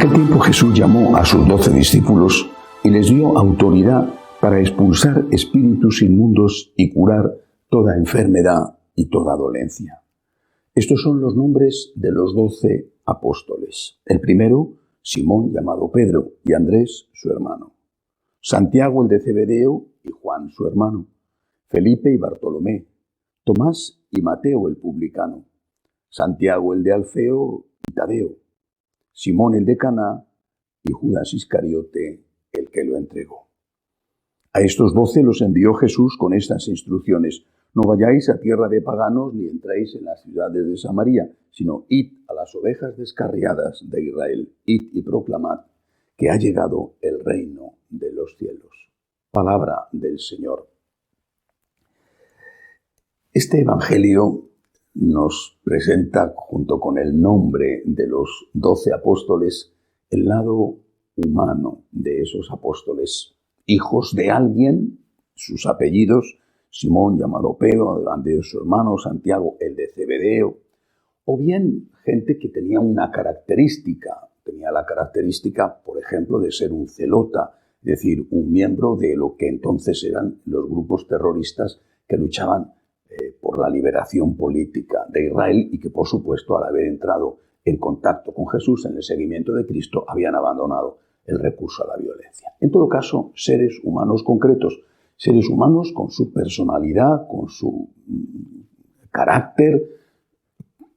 aquel tiempo Jesús llamó a sus 12 discípulos y les dio autoridad para expulsar espíritus inmundos y curar toda enfermedad y toda dolencia. Estos son los nombres de los 12 apóstoles. El primero, Simón, llamado Pedro, y Andrés, su hermano. Santiago, el de Zebedeo, y Juan, su hermano. Felipe y Bartolomé. Tomás y Mateo, el publicano. Santiago, el de Alfeo, y Tadeo. Simón, el de Caná, y Judas Iscariote, el que lo entregó. A estos 12 los envió Jesús con estas instrucciones: no vayáis a tierra de paganos ni entréis en las ciudades de Samaria, sino id a las ovejas descarriadas de Israel, id y proclamad que ha llegado el reino de los cielos. Palabra del Señor. Este evangelio nos presenta, junto con el nombre de los 12 apóstoles, el lado humano de esos apóstoles, hijos de alguien, sus apellidos: Simón, llamado Pedro, Andrés, su hermano, Santiago, el de Zebedeo, o bien gente que tenía una característica, por ejemplo, de ser un celota, es decir, un miembro de lo que entonces eran los grupos terroristas que luchaban por la liberación política de Israel y que, por supuesto, al haber entrado en contacto con Jesús en el seguimiento de Cristo, habían abandonado el recurso a la violencia. En todo caso, seres humanos concretos, seres humanos con su personalidad, con su carácter,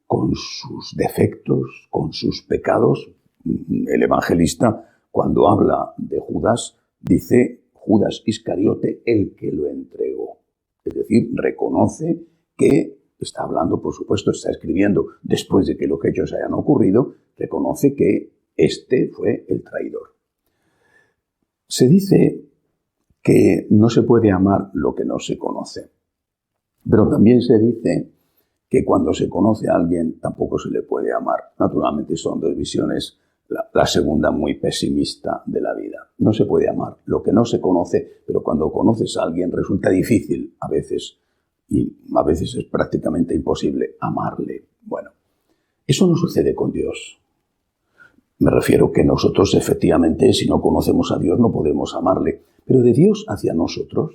con sus defectos, con sus pecados. El evangelista, cuando habla de Judas, dice Judas Iscariote, el que lo entregó. Es decir, reconoce que está hablando, por supuesto, está escribiendo después de que los hechos hayan ocurrido, reconoce que este fue el traidor. Se dice que no se puede amar lo que no se conoce, pero también se dice que cuando se conoce a alguien tampoco se le puede amar. Naturalmente son dos visiones, la segunda muy pesimista de la vida. No se puede amar lo que no se conoce, pero cuando conoces a alguien resulta difícil a veces, y a veces es prácticamente imposible amarle. Bueno, eso no sucede con Dios. Me refiero que nosotros, efectivamente, si no conocemos a Dios, no podemos amarle. Pero de Dios hacia nosotros,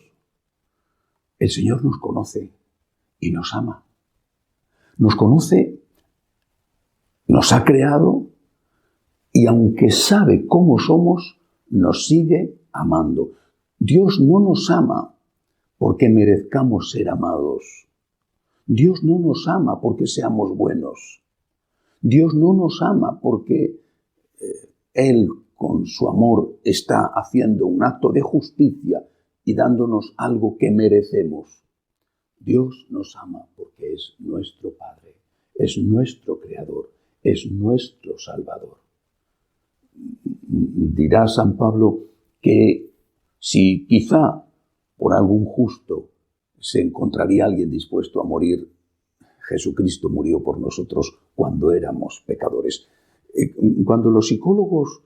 el Señor nos conoce y nos ama. Nos conoce, nos ha creado y aunque sabe cómo somos, nos sigue amando. Dios no nos ama porque merezcamos ser amados. Dios no nos ama porque seamos buenos. Dios no nos ama porque Él, con su amor, está haciendo un acto de justicia y dándonos algo que merecemos. Dios nos ama porque es nuestro Padre, es nuestro Creador, es nuestro Salvador. Dirá San Pablo que si quizá por algún justo se encontraría alguien dispuesto a morir, Jesucristo murió por nosotros cuando éramos pecadores. Cuando los psicólogos,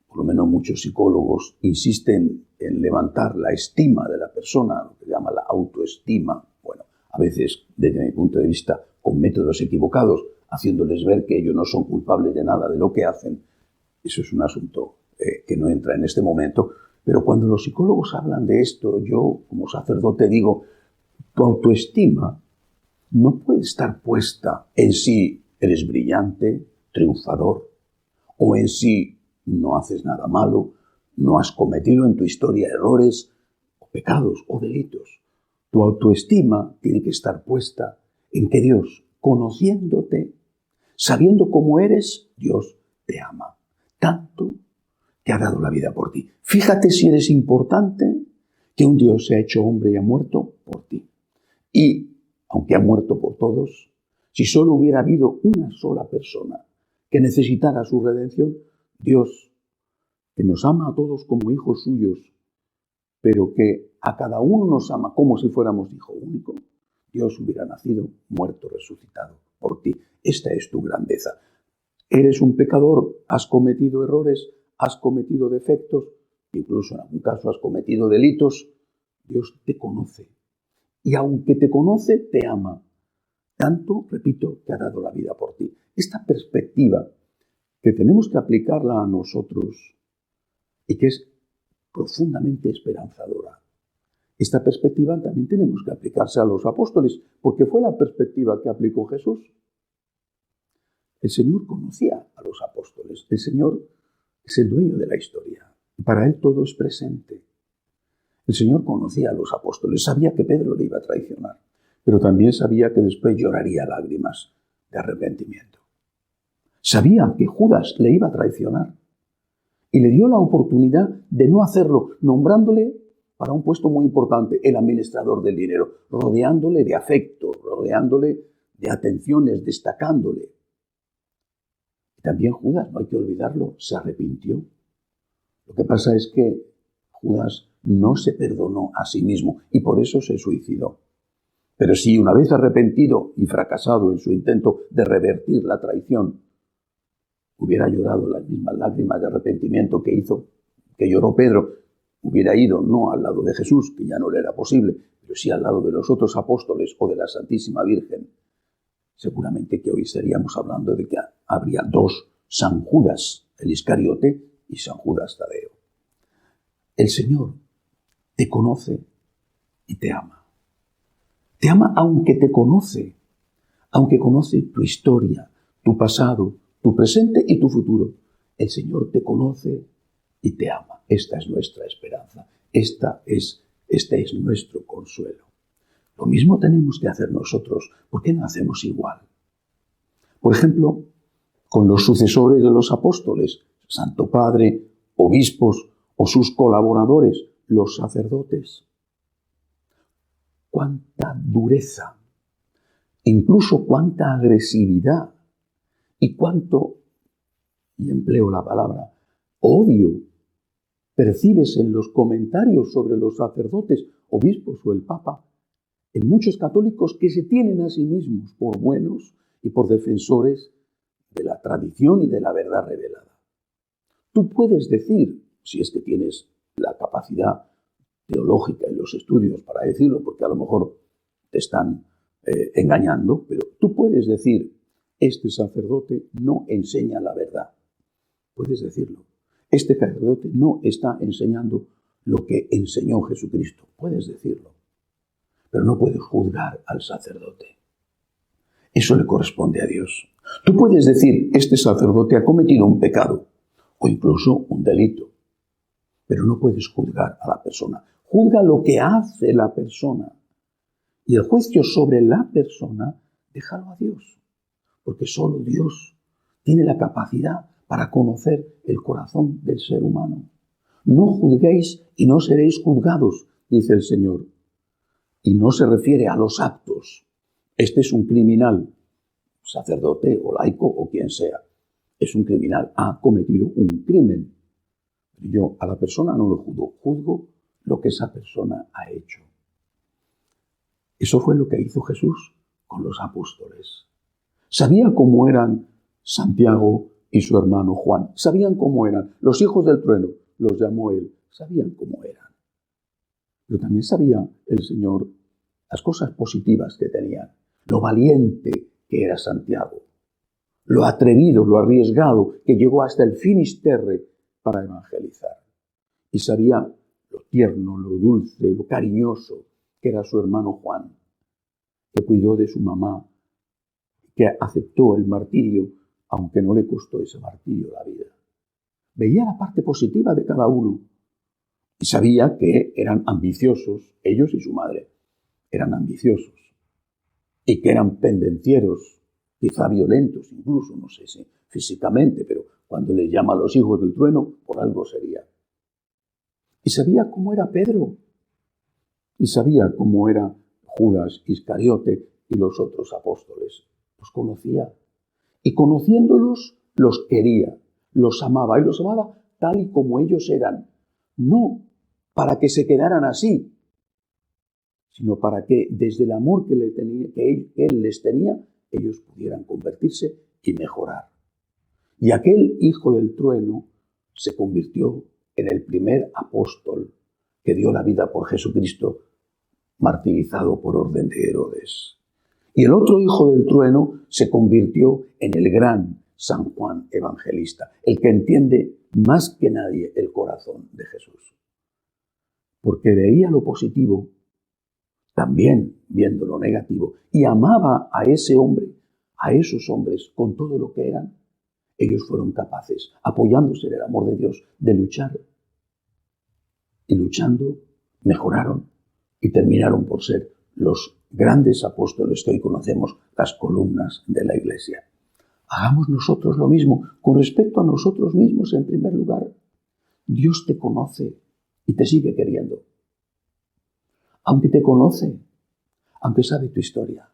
por lo menos muchos psicólogos, insisten en levantar la estima de la persona, lo que se llama la autoestima, bueno, a veces, desde mi punto de vista, con métodos equivocados, haciéndoles ver que ellos no son culpables de nada de lo que hacen, eso es un asunto que no entra en este momento. Pero cuando los psicólogos hablan de esto, yo como sacerdote digo, tu autoestima no puede estar puesta en si eres brillante, triunfador, o en si no haces nada malo, no has cometido en tu historia errores, o pecados, o delitos. Tu autoestima tiene que estar puesta en que Dios, conociéndote, sabiendo cómo eres, Dios te ama tanto que ha dado la vida por ti. Fíjate si eres importante, que un Dios se ha hecho hombre y ha muerto por ti. Y, aunque ha muerto por todos, si solo hubiera habido una sola persona que necesitara su redención, Dios, que nos ama a todos como hijos suyos, pero que a cada uno nos ama como si fuéramos hijo único, Dios hubiera nacido, muerto, resucitado por ti. Esta es tu grandeza. Eres un pecador, has cometido errores, has cometido defectos, incluso en algún caso has cometido delitos. Dios te conoce. Y aunque te conoce, te ama. Tanto, repito, que ha dado la vida por ti. Esta perspectiva que tenemos que aplicarla a nosotros y que es profundamente esperanzadora. Esta perspectiva también tenemos que aplicarse a los apóstoles, porque fue la perspectiva que aplicó Jesús. El Señor conocía a los apóstoles. El Señor es el dueño de la historia. Para Él todo es presente. El Señor conocía a los apóstoles. Sabía que Pedro le iba a traicionar, pero también sabía que después lloraría lágrimas de arrepentimiento. Sabía que Judas le iba a traicionar y le dio la oportunidad de no hacerlo, nombrándole para un puesto muy importante, el administrador del dinero, rodeándole de afecto, rodeándole de atenciones, destacándole. También Judas, no hay que olvidarlo, se arrepintió. Lo que pasa es que Judas no se perdonó a sí mismo y por eso se suicidó. Pero si una vez arrepentido y fracasado en su intento de revertir la traición, hubiera llorado las mismas lágrimas de arrepentimiento que lloró Pedro, hubiera ido no al lado de Jesús, que ya no le era posible, pero sí al lado de los otros apóstoles o de la Santísima Virgen, seguramente que hoy estaríamos hablando de que habría dos San Judas, el Iscariote, y San Judas Tadeo. El Señor te conoce y te ama. Te ama aunque te conoce, aunque conoce tu historia, tu pasado, tu presente y tu futuro. El Señor te conoce y te ama. Esta es nuestra esperanza. Este es nuestro consuelo. Lo mismo tenemos que hacer nosotros. ¿Por qué no hacemos igual? Por ejemplo, con los sucesores de los apóstoles, Santo Padre, obispos o sus colaboradores, los sacerdotes. Cuánta dureza, incluso cuánta agresividad y cuánto, y empleo la palabra, odio percibes en los comentarios sobre los sacerdotes, obispos o el Papa, en muchos católicos que se tienen a sí mismos por buenos y por defensores de la tradición y de la verdad revelada. Tú puedes decir, si es que tienes la capacidad teológica en los estudios para decirlo, porque a lo mejor te están engañando, pero tú puedes decir, este sacerdote no enseña la verdad. Puedes decirlo. Este sacerdote no está enseñando lo que enseñó Jesucristo. Puedes decirlo. Pero no puedes juzgar al sacerdote. Eso le corresponde a Dios. Tú puedes decir, este sacerdote ha cometido un pecado o incluso un delito, pero no puedes juzgar a la persona. Juzga lo que hace la persona. Y el juicio sobre la persona, déjalo a Dios, porque solo Dios tiene la capacidad para conocer el corazón del ser humano. No juzguéis y no seréis juzgados, dice el Señor. Y no se refiere a los actos. Este es un criminal, sacerdote o laico o quien sea. Es un criminal, ha cometido un crimen. Yo a la persona no lo juzgo, juzgo lo que esa persona ha hecho. Eso fue lo que hizo Jesús con los apóstoles. Sabía cómo eran Santiago y su hermano Juan. Sabían cómo eran. Los hijos del trueno, los llamó él. Sabían cómo eran. Pero también sabía el Señor las cosas positivas que tenían. Lo valiente que era Santiago. Lo atrevido, lo arriesgado, que llegó hasta el Finisterre para evangelizar. Y sabía lo tierno, lo dulce, lo cariñoso que era su hermano Juan, que cuidó de su mamá, que aceptó el martirio, aunque no le costó ese martirio la vida. Veía la parte positiva de cada uno y sabía que eran ambiciosos, ellos y su madre eran ambiciosos y que eran pendencieros, quizá violentos incluso, no sé si físicamente, pero cuando les llama a los hijos del trueno, por algo sería. Y sabía cómo era Pedro, y sabía cómo era Judas Iscariote y los otros apóstoles. Los conocía. Y conociéndolos, los quería, los amaba. Y los amaba tal y como ellos eran. No para que se quedaran así, sino para que desde el amor que él les tenía, ellos pudieran convertirse y mejorar. Y aquel hijo del trueno se convirtió en el primer apóstol que dio la vida por Jesucristo, martirizado por orden de Herodes. Y el otro hijo del trueno se convirtió en el gran San Juan Evangelista, el que entiende más que nadie el corazón de Jesús. Porque veía lo positivo, también viendo lo negativo, y amaba a ese hombre, a esos hombres, con todo lo que eran. Ellos fueron capaces, apoyándose en el amor de Dios, de luchar. Y luchando, mejoraron y terminaron por ser los grandes apóstoles que hoy conocemos, las columnas de la Iglesia. Hagamos nosotros lo mismo con respecto a nosotros mismos en primer lugar. Dios te conoce y te sigue queriendo. Aunque te conoce, aunque sabe tu historia,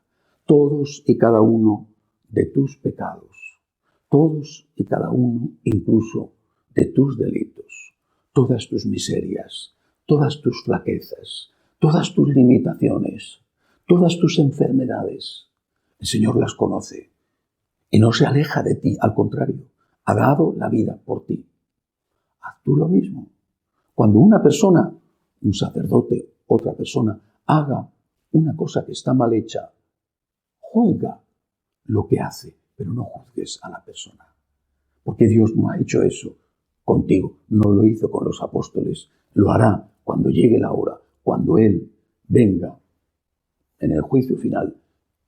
todos y cada uno de tus pecados, todos y cada uno incluso de tus delitos, todas tus miserias, todas tus flaquezas, todas tus limitaciones, todas tus enfermedades. El Señor las conoce y no se aleja de ti, al contrario, ha dado la vida por ti. Haz tú lo mismo. Cuando una persona, un sacerdote, otra persona, haga una cosa que está mal hecha, juzga lo que hace, pero no juzgues a la persona. Porque Dios no ha hecho eso contigo, no lo hizo con los apóstoles, lo hará cuando llegue la hora, cuando Él venga en el juicio final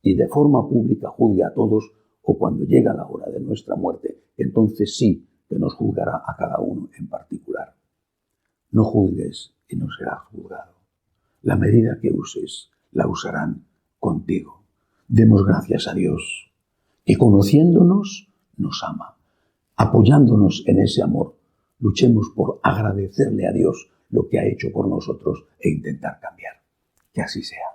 y de forma pública juzgue a todos, o cuando llega la hora de nuestra muerte, entonces sí que nos juzgará a cada uno en particular. No juzgues y no serás juzgado. La medida que uses, la usarán contigo. Demos gracias a Dios, que conociéndonos, nos ama. Apoyándonos en ese amor, luchemos por agradecerle a Dios lo que ha hecho por nosotros e intentar cambiar. Que así sea.